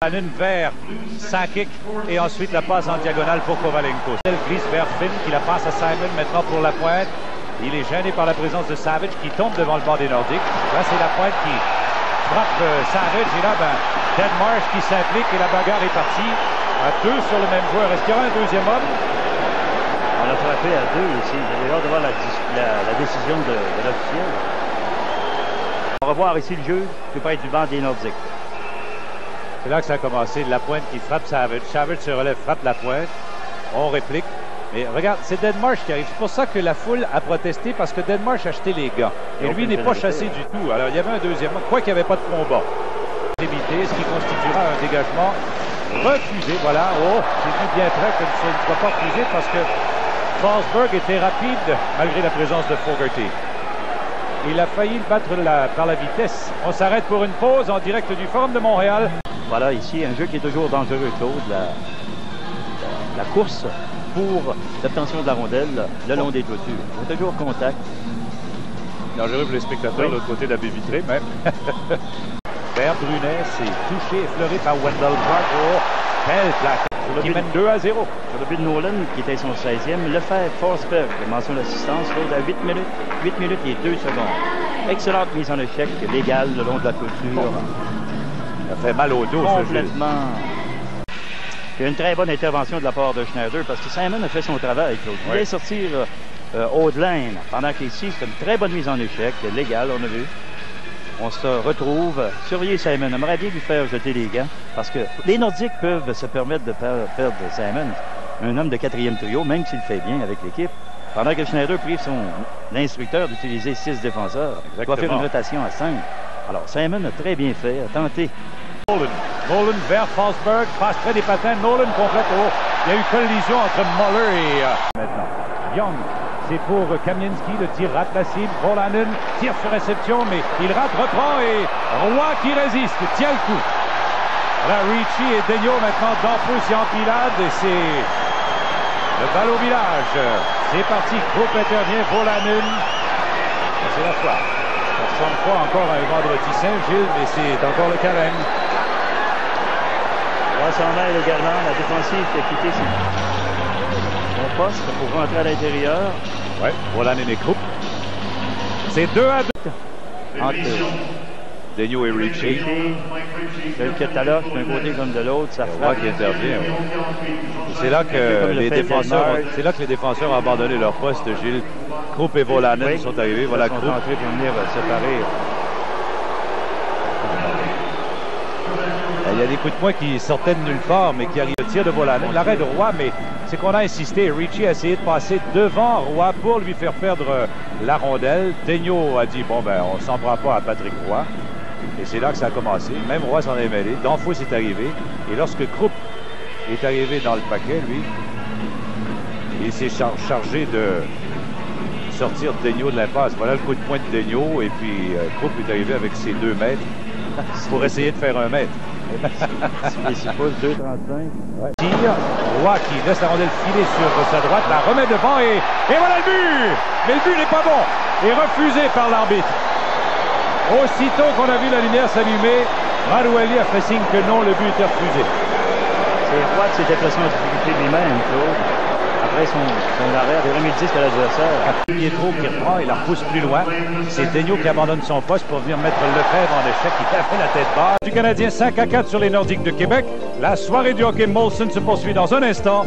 Volanen vers Sakic et ensuite la passe en diagonale pour Kovalenko. Elle glisse vers Finn qui la passe à Simon maintenant pour la pointe. Il est gêné par la présence de Savage qui tombe devant le banc des Nordiques. Là, c'est la pointe qui frappe Savage et là, Deadmarsh qui s'implique et la bagarre est partie à 2 sur le même joueur. Est-ce qu'il y aura un deuxième homme? On a frappé à 2 ici. J'ai hâte de voir la décision de l'officiel. On va revoir ici le jeu qui peut être du banc des Nordiques. C'est là que ça a commencé. La pointe qui frappe Savage. Savage se relève, frappe la pointe. On réplique. Mais regarde, c'est Deadmarsh qui arrive. C'est pour ça que la foule a protesté parce que Deadmarsh a acheté les gants. Et lui n'est pas chassé du tout. Alors il y avait un deuxième homme. Quoi qu'il n'y avait pas de combat. Éviter, ce qui constituera un dégagement refusé. Voilà. Oh, j'ai vu bien près que ça ne soit pas refusé parce que Forsberg était rapide malgré la présence de Fogarty. Il a failli le battre par la vitesse. On s'arrête pour une pause en direct du Forum de Montréal. Voilà ici un jeu qui est toujours dangereux, Claude. La course pour l'obtention de la rondelle le long des clôtures. Il y a toujours contact. Dangereux pour les spectateurs de l'autre côté de la baie vitrée, même. Vers Brunet, c'est touché, effleuré par Wendell Clark. Oh, quelle plaque qui mène 2-0. Sur le but de Nolan, qui était son 16e, Lefebvre Forsberg, mention d'assistance, Claude, à 8 minutes. 8 minutes et 2 secondes. Excellente mise en échec, légale le long de la clôture. Ça fait mal au dos, complètement. Il y a une très bonne intervention de la part de Schneider parce que Simon a fait son travail, Claude. Il vient sortir haut de ligne, pendant qu'ici, c'est une très bonne mise en échec, légale, on a vu. On se retrouve. Surveiller Simon. On aimerait bien lui faire jeter les gants parce que les Nordiques peuvent se permettre de perdre Simon, un homme de 4e trio, même s'il fait bien avec l'équipe. Pendant que Schneider prive l'instructeur d'utiliser 6 défenseurs. Il doit faire une rotation à 5. Alors, Simon a très bien fait, a tenté. Nolan vers Forsberg, passe près des patins. Nolan complète. Oh, il y a eu collision entre Muller et maintenant. Young, c'est pour Kamensky. Le tir rate la cible. Volanen tire sur réception, mais il rate, reprend et Roy qui résiste, tient le coup. Là, Ricci et Daigneault maintenant d'Ampousse et empilade et c'est le bal au village. C'est parti. Groupe intervient. Volanen. C'est la foi. Ça ne ressemble pas encore à un vendredi Saint-Gilles, mais c'est encore le carême. On s'en mêle également. La défensive qui a quitté son poste pour rentrer à l'intérieur. Oui, Volanen et Krupp. C'est 2-2. Entre Daigneault et Ricci. Tel que tout à l'heure, d'un côté comme de l'autre, ça frappe. Qui intervient. C'est là que les défenseurs ont abandonné leur poste, Gilles. Krupp et Volanen sont arrivés. Voilà, Krupp. Sont entrés pour venir séparer. Il y a des coups de poing qui sortaient de nulle part, mais qui arrivent au tir de Volanen. L'arrêt de Roy, mais c'est qu'on a insisté. Ricci a essayé de passer devant Roy pour lui faire perdre la rondelle. Daigneault a dit, bon, on ne s'en prend pas à Patrick Roy. Et c'est là que ça a commencé. Même Roy s'en est mêlé. Danfous est arrivé. Et lorsque Krupp est arrivé dans le paquet, lui, il s'est chargé de sortir Daigneault de l'impasse. Voilà le coup de poing de Daigneault. Et puis Krupp est arrivé avec ses 2 mètres pour essayer de faire 1 mètre. C'est pas 2,35. Ouais. Tire, Roy qui laisse la rondelle filer sur sa droite, la remet devant et voilà le but! Mais le but n'est pas bon et refusé par l'arbitre. Aussitôt qu'on a vu la lumière s'allumer, Maroueli a fait signe que non, le but était refusé. C'est Roy qui s'était placé en difficulté lui-même, Claude. Après son arrêt, avait remis le disque à l'adversaire. Pietro qui reprend et la repousse plus loin. C'est Daigneault qui abandonne son poste pour venir mettre Lefebvre en échec. Il a fait la tête basse. Du Canadien 5-4 sur les Nordiques de Québec. La soirée du hockey Molson se poursuit dans un instant.